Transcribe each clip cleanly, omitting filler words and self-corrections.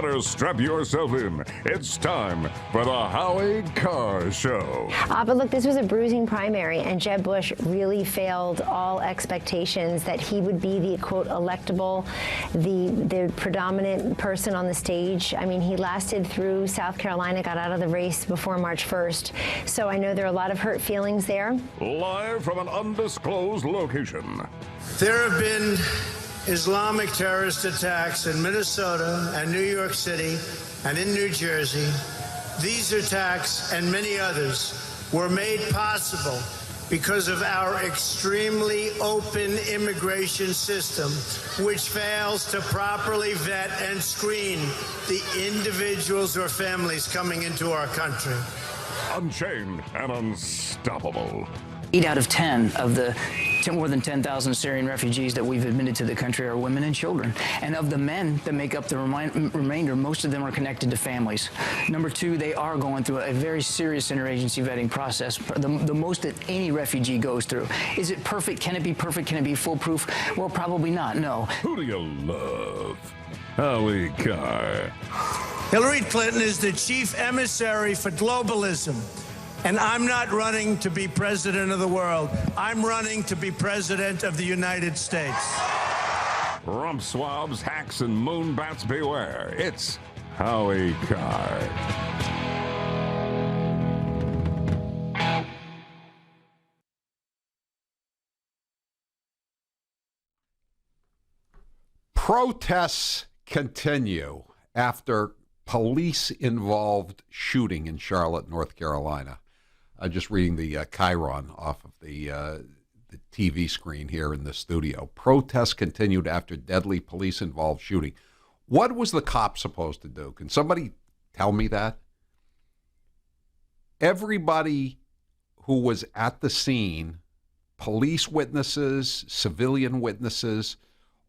better strap yourself in. It's time for the Howie Carr Show. But look, this was a bruising primary, and Jeb Bush really failed all expectations that he would be the, quote, electable, the predominant person on the stage. I mean, he lasted through South Carolina, got out of the race before March 1st. So I know there are a lot of hurt feelings there. Live from an undisclosed location. There have been Islamic terrorist attacks in Minnesota and New York City and in New Jersey. These attacks and many others were made possible because of our extremely open immigration system, which fails to properly vet and screen the individuals or families coming into our country. Unchained and unstoppable. 8 out of 10 of the more than 10,000 Syrian refugees that we've admitted to the country are women and children. And of the men that make up the remainder, most of them are connected to families. Number two, they are going through a very serious interagency vetting process, the most that any refugee goes through. Is it perfect? Can it be perfect? Can it be foolproof? Well, probably not, no. Who do you love? Howie Carr. Hillary Clinton is the chief emissary for globalism. And I'm not running to be president of the world. I'm running to be president of the United States. Rump swabs, hacks, and moonbats beware. It's Howie Carr. Protests continue after police-involved shooting in Charlotte, North Carolina. Just reading the chyron off of the TV screen here in the studio. Protests continued after deadly police-involved shooting. What was the cop supposed to do? Can somebody tell me that? Everybody who was at the scene, police witnesses, civilian witnesses,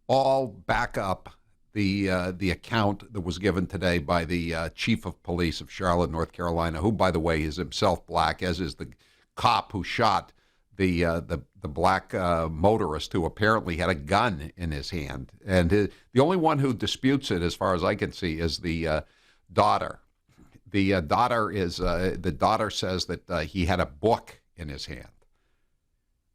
all back up the account that was given today by the chief of police of Charlotte, North Carolina, who, by the way, is himself black, as is the cop who shot the black motorist who apparently had a gun in his hand. And the only one who disputes it, as far as I can see, is the daughter. The daughter says that he had a book in his hand.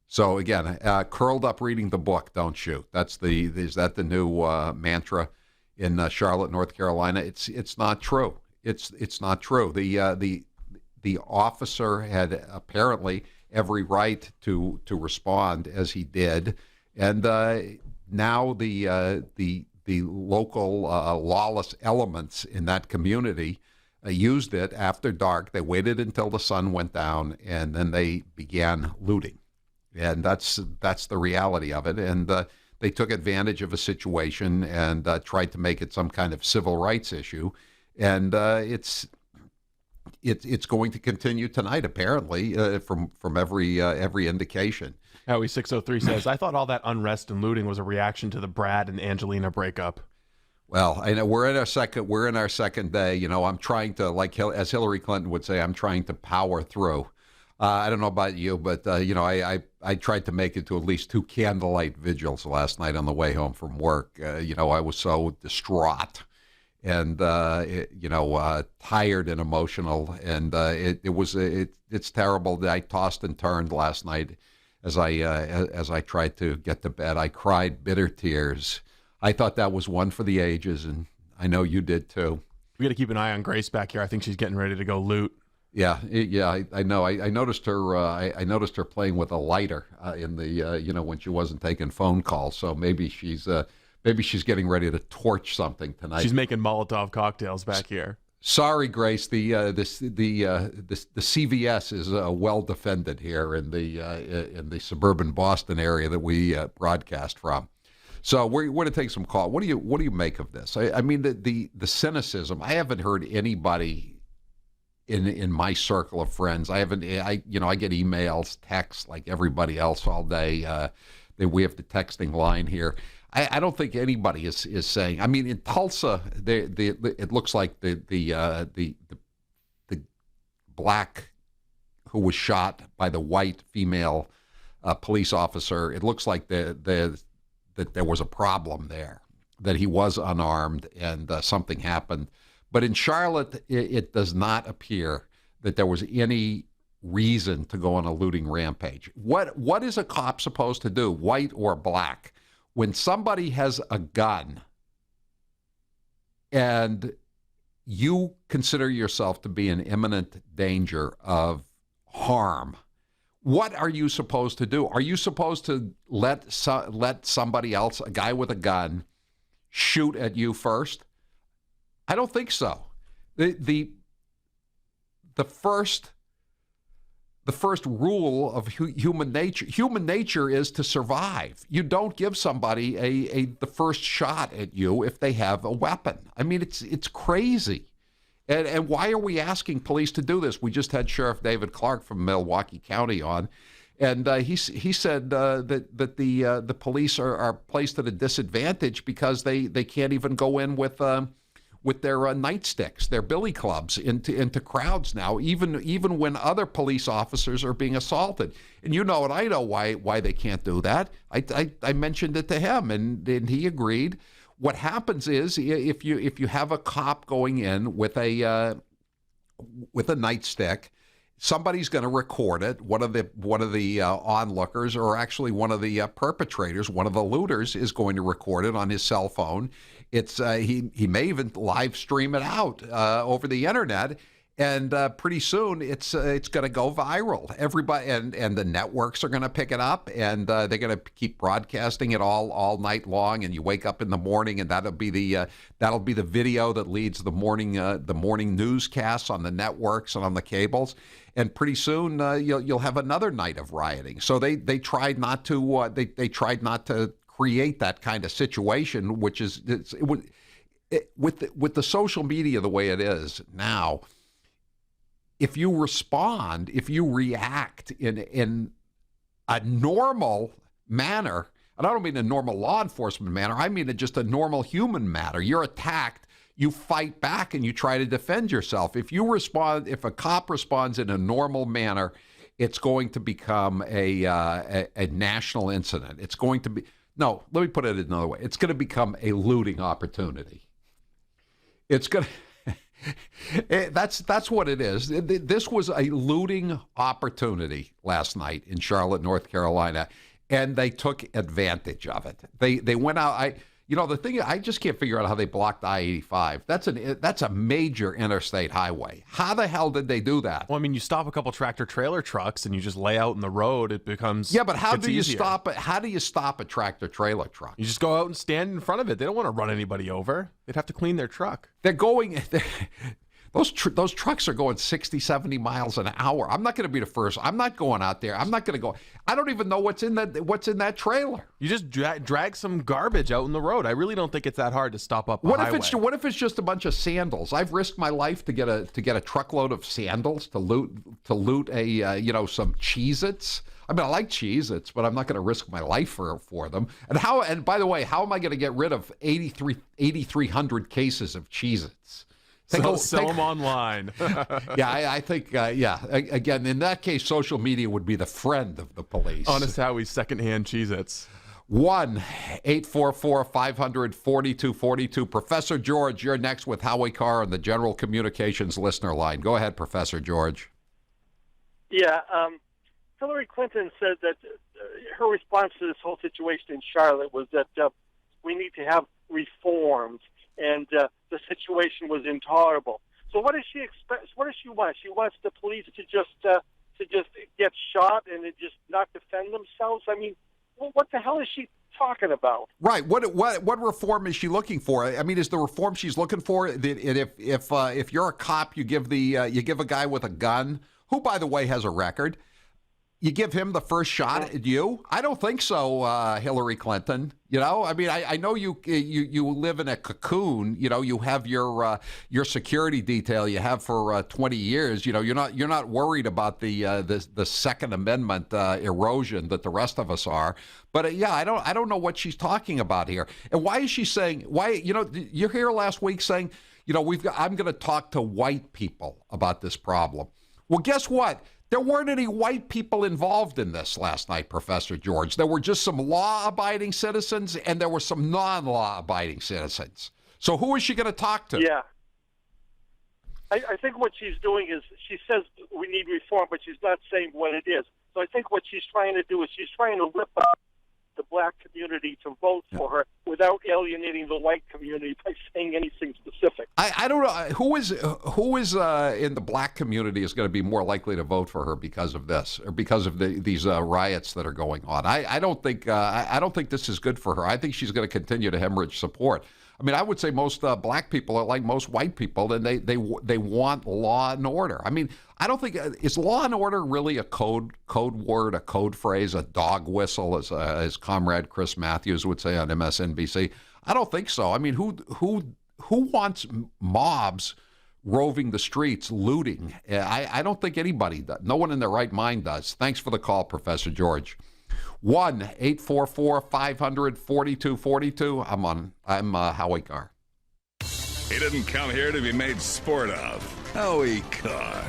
So again, curled up reading the book, don't shoot. Is that the new mantra in Charlotte, North Carolina? It's not true. It's not true. The officer had apparently every right to respond as he did, and now the local lawless elements in that community used it after dark. They waited until the sun went down, and then they began looting. And that's the reality of it. And they took advantage of a situation and tried to make it some kind of civil rights issue. And it's going to continue tonight, apparently, from every indication. Howie 603 says, I thought all that unrest and looting was a reaction to the Brad and Angelina breakup. Well, I know we're in our second day. You know, I'm trying to, like as Hillary Clinton would say, I'm trying to power through. I don't know about you, but, I tried to make it to at least 2 candlelight vigils last night on the way home from work. I was so distraught and, tired and emotional. And it's terrible. I tossed and turned last night as I tried to get to bed. I cried bitter tears. I thought that was one for the ages, and I know you did too. We got to keep an eye on Grace back here. I think she's getting ready to go loot. Yeah, I know. I noticed her. I noticed her playing with a lighter in the, when she wasn't taking phone calls. So maybe she's getting ready to torch something tonight. She's making Molotov cocktails back here. Sorry, Grace. The CVS is well defended here in the suburban Boston area that we broadcast from. So we're going to take some call. What do you make of this? I mean the cynicism. I haven't heard anybody in my circle of friends. I get emails, texts like everybody else all day. We have the texting line here. I don't think anybody is saying. I mean, in Tulsa, it looks like the black who was shot by the white female police officer. It looks like that there was a problem there. that he was unarmed and something happened. But in Charlotte, it does not appear that there was any reason to go on a looting rampage. What is a cop supposed to do, white or black, when somebody has a gun and you consider yourself to be in imminent danger of harm? What are you supposed to do? Are you supposed to let somebody else, a guy with a gun, shoot at you first? I don't think so. The first rule of human nature is to survive. You don't give somebody the first shot at you if they have a weapon. I mean, it's crazy. And why are we asking police to do this? We just had Sheriff David Clark from Milwaukee County on, and he said that the police are placed at a disadvantage because they can't even go in with their nightsticks, their billy clubs into crowds now, even when other police officers are being assaulted. And you know, and I know why they can't do that. I mentioned it to him, and he agreed. What happens is if you have a cop going in with a nightstick, somebody's going to record it. One of the onlookers, or actually one of the perpetrators, one of the looters, is going to record it on his cell phone. It's he may even live stream it out over the internet, and pretty soon it's going to go viral. Everybody and the networks are going to pick it up, and they're going to keep broadcasting it all night long. And you wake up in the morning, and that'll be the video that leads the morning newscasts on the networks and on the cables. And pretty soon you'll have another night of rioting. So they tried not to they tried not to create that kind of situation, which is with the social media the way it is now. If you respond, if you react in a normal manner, and I don't mean a normal law enforcement manner, I mean just a normal human manner. You're attacked, you fight back, and you try to defend yourself. If a cop responds in a normal manner, it's going to become a national incident. It's going to be, no, let me put it another way. It's going to become a looting opportunity. It's going to, that's what it is. This was a looting opportunity last night in Charlotte, North Carolina, and they took advantage of it. They went out. The thing, I just can't figure out how they blocked I-85. That's a major interstate highway. How the hell did they do that? Well, I mean, you stop a couple tractor-trailer trucks and you just lay out in the road. It becomes but how do you easier. stop it? How do you stop a tractor-trailer truck? You just go out and stand in front of it. They don't want to run anybody over. They'd have to clean their truck. Those trucks are going 60, 70 miles an hour. I'm not going to be the first. I'm not going out there. I'm not going to go. I don't even know what's in that trailer. You just drag some garbage out in the road. I really don't think it's that hard to stop up a highway. What if it's just a bunch of sandals? I've risked my life to get a truckload of sandals to loot some Cheez-Its. I mean, I like Cheez-Its, but I'm not going to risk my life for them. And by the way, how am I going to get rid of 8,300 cases of Cheez-Its? Sell them online. Yeah, I think, again, in that case, social media would be the friend of the police. Honest Howie's secondhand Cheez-Its. 1-844-500-4242. Professor George, you're next with Howie Carr on the General Communications listener line. Go ahead, Professor George. Yeah, Hillary Clinton said that her response to this whole situation in Charlotte was that we need to have reforms, and the situation was intolerable. So what does she expect? What does she want? She wants the police to just get shot and to just not defend themselves. I mean, what the hell is she talking about? Right. What reform is she looking for? I mean, is the reform she's looking for that if you're a cop, you give a guy with a gun, who by the way has a record, you give him the first shot at you? I don't think so, Hillary Clinton. I mean, I know you live in a cocoon. You have your security detail you have for 20 years. You're not worried about the Second Amendment erosion that the rest of us are. But I don't know what she's talking about here. And why is she saying you're here last week saying I'm going to talk to white people about this problem. Well, guess what? There weren't any white people involved in this last night, Professor George. There were just some law-abiding citizens, and there were some non-law-abiding citizens. So who is she going to talk to? Yeah. I think what she's doing is she says we need reform, but she's not saying what it is. So I think what she's trying to do is she's trying to whip up the black community to vote for her without alienating the white community by saying anything specific. I don't know who is in the black community is going to be more likely to vote for her because of this or because of these riots that are going on. I don't think this is good for her. I think she's going to continue to hemorrhage support. I mean, I would say most black people are like most white people, and they want law and order. I mean, I don't think is law and order really a code word, a code phrase, a dog whistle, as Comrade Chris Matthews would say on MSNBC. I don't think so. I mean, who wants mobs roving the streets, looting? I don't think anybody does. No one in their right mind does. Thanks for the call, Professor George. 1-844-500-4242. I'm Howie Carr. He didn't come here to be made sport of. Howie Carr.